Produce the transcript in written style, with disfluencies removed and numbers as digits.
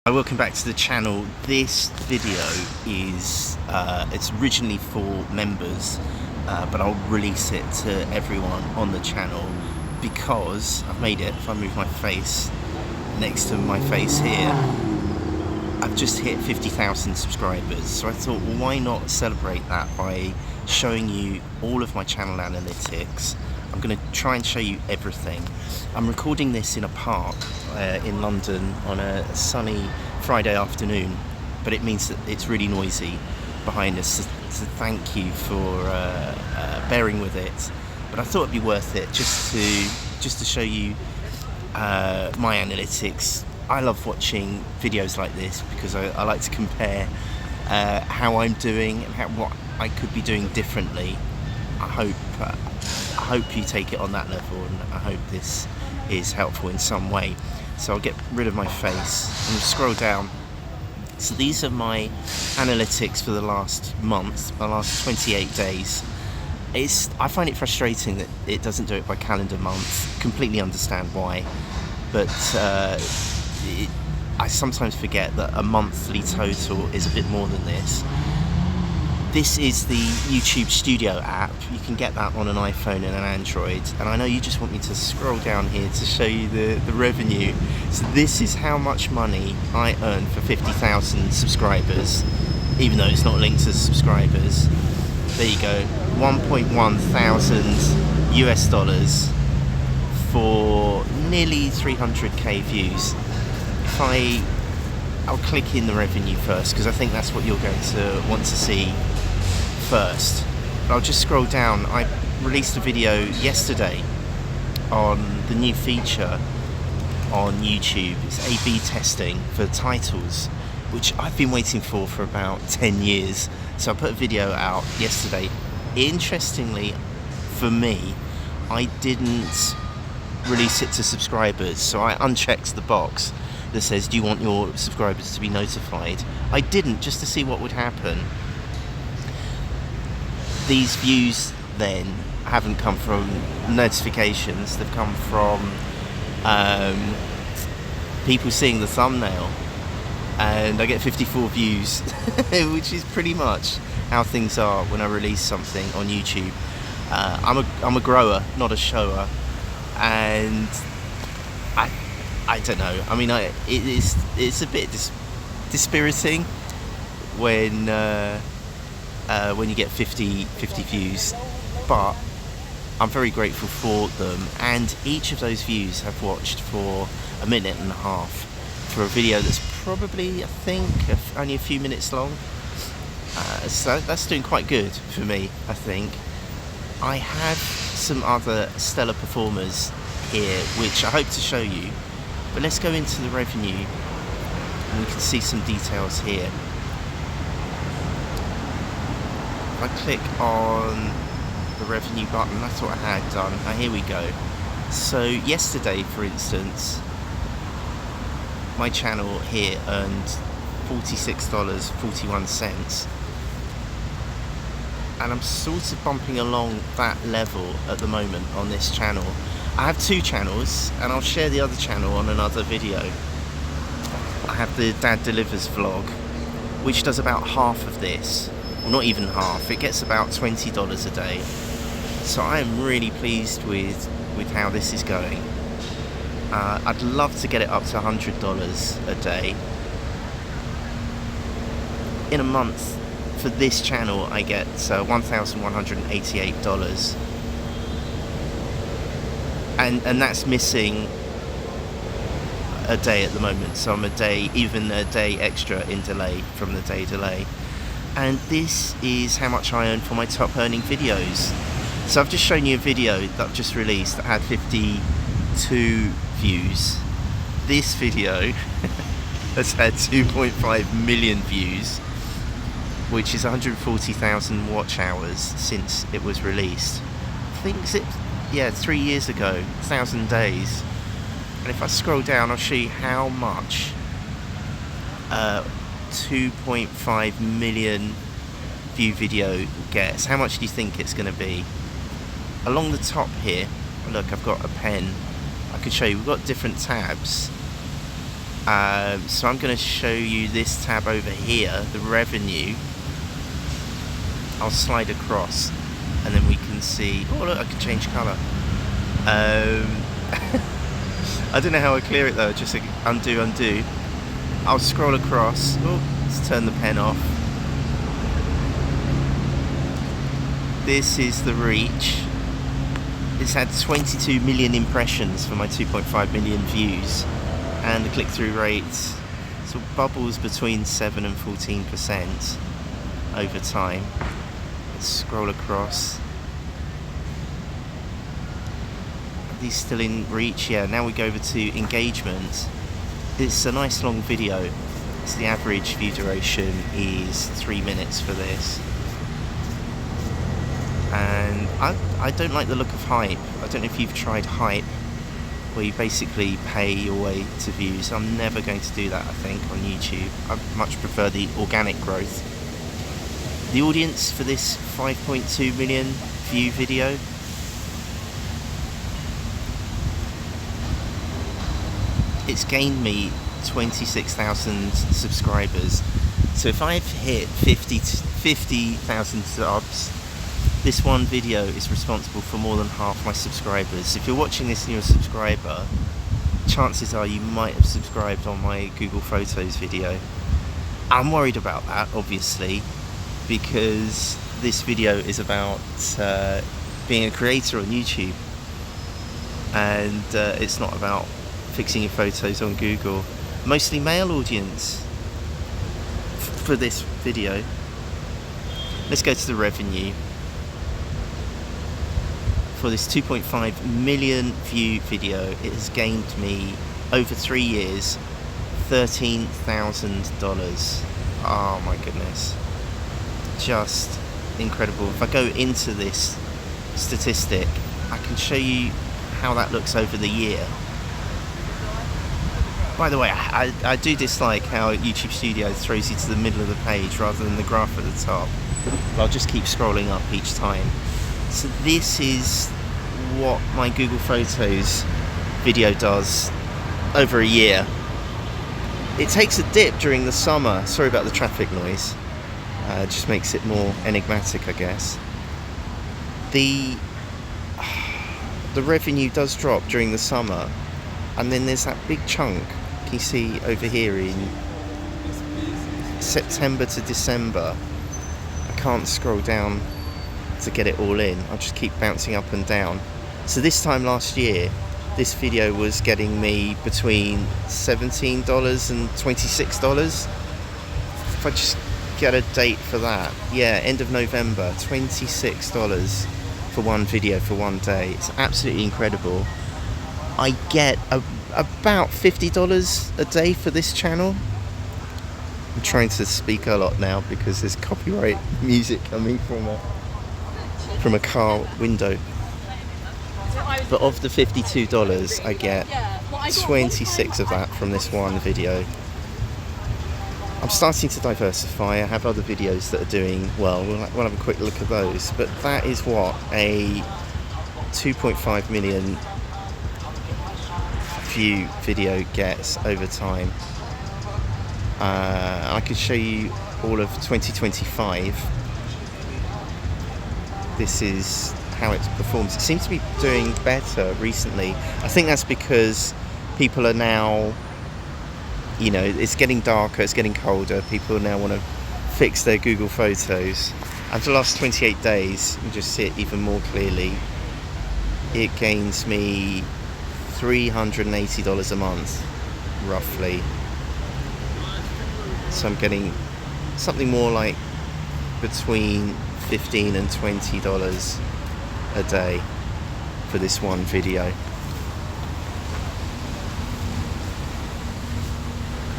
Welcome back to the channel. This video is it's originally for members, but I'll release it to everyone on the channel because I've made it. If I move my face next to my face here, I've just hit 50,000 subscribers, so I thought, well, why not celebrate that by showing you all of my channel analytics. I'm going to try and show you everything. I'm recording this in a park in London on a sunny Friday afternoon, but it means that it's really noisy behind us, so thank you for bearing with it. But I thought it'd be worth it just to show you my analytics. I love watching videos like this because I like to compare how I'm doing and what I could be doing differently. I hope you take it on that level, and I hope this is helpful in some way. So I'll get rid of my face and scroll down. So these are my analytics for the last month, the last 28 days. I find it frustrating that it doesn't do it by calendar month. Completely understand why, but I sometimes forget that a monthly total is a bit more than this. This is the YouTube Studio app. You can get that on an iPhone and an Android. And I know you just want me to scroll down here to show you the revenue. So this is how much money I earn for 50,000 subscribers, even though it's not linked to subscribers. There you go, 1.1 thousand US dollars for nearly 300k views. If I'll click in the revenue first because I think that's what you're going to want to see first. But I'll just scroll down. I released a video yesterday on the new feature on YouTube. It's A/B testing for titles, which I've been waiting for about 10 years. So I put a video out yesterday. Interestingly, for me, I didn't release it to subscribers, so I unchecked the box that says, do you want your subscribers to be notified? I didn't, just to see what would happen. These views then haven't come from notifications, they've come from people seeing the thumbnail, and I get 54 views, which is pretty much how things are when I release something on YouTube. I'm a grower, not a shower, and I don't know. I mean, it's a bit dispiriting when you get 50 views, but I'm very grateful for them. And each of those views have watched for a minute and a half for a video that's probably, I think, only a few minutes long. So that's doing quite good for me, I think. I have some other stellar performers here, which I hope to show you. But let's go into the revenue and we can see some details here. If I click on the revenue button, that's what I had done. Now here we go. So yesterday, for instance, my channel here earned $46.41. And I'm sort of bumping along that level at the moment on this channel. I have two channels, and I'll share the other channel on another video. I have the Dad Delivers vlog, which does about half of this. Well, not even half. It gets about $20 a day. So I am really pleased with how this is going. I'd love to get it up to $100 a day. In a month, for this channel, I get $1,188. And that's missing a day at the moment, so I'm even a day extra in delay from the day delay. And this is how much I earn for my top earning videos. So I've just shown you a video that I've just released that had 52 views. This video has had 2.5 million views, which is 140,000 watch hours since it was released. I think 3 years ago, 1,000 days. And if I scroll down, I'll show you how much 2.5 million view video gets. How much do you think it's going to be? Along the top here, look, I've got a pen. I could show you, we've got different tabs. So I'm going to show you this tab over here, the revenue. I'll slide across and then we can see, oh look, I can change colour. I don't know how I clear it though, just undo. I'll scroll across. Oh, let's turn the pen off. This is the reach. It's had 22 million impressions for my 2.5 million views, and the click-through rate sort of bubbles between 7 and 14% over time. Let's scroll across. Are these still in reach? Yeah, now we go over to engagement. It's a nice long video. So the average view duration is 3 minutes for this. And I don't like the look of hype. I don't know if you've tried hype, where you basically pay your way to views. I'm never going to do that, I think, on YouTube. I much prefer the organic growth. The audience for this 5.2 million view video, it's gained me 26,000 subscribers. So if I've hit 50,000 subs, this one video is responsible for more than half my subscribers. If you're watching this and you're a subscriber, chances are you might have subscribed on my Google Photos video. I'm worried about that, obviously, because this video is about being a creator on YouTube, and it's not about fixing your photos on Google. Mostly male audience for this video. Let's go to the revenue. For this 2.5 million view video, it has gained me, over 3 years, $13,000. Oh my goodness. Just incredible. If I go into this statistic, I can show you how that looks over the year. By the way, I do dislike how YouTube Studio throws you to the middle of the page rather than the graph at the top. But I'll just keep scrolling up each time. So this is what my Google Photos video does over a year. It takes a dip during the summer. Sorry about the traffic noise. Just makes it more enigmatic, I guess. The revenue does drop during the summer, and then there's that big chunk you see over here in September to December. I can't scroll down to get it all in. I'll just keep bouncing up and down. So this time last year, this video was getting me between $17 and $26. If I just get a date for that, yeah, end of November, $26 for one video for one day. It's absolutely incredible. I get about $50 a day for this channel. I'm trying to speak a lot now because there's copyright music coming from a car window. But of the $52, I get 26 of that from this one video. I'm starting to diversify. I have other videos that are doing well. We'll have a quick look at those. But that is what a 2.5 million view video gets over time. I could show you all of 2025. This is how it performs. It seems to be doing better recently. I think that's because people are now, you know, it's getting darker, it's getting colder. People now want to fix their Google Photos. And for the last 28 days, you can just see it even more clearly. It gains me $380 a month, roughly. So I'm getting something more like between $15 and $20 a day for this one video.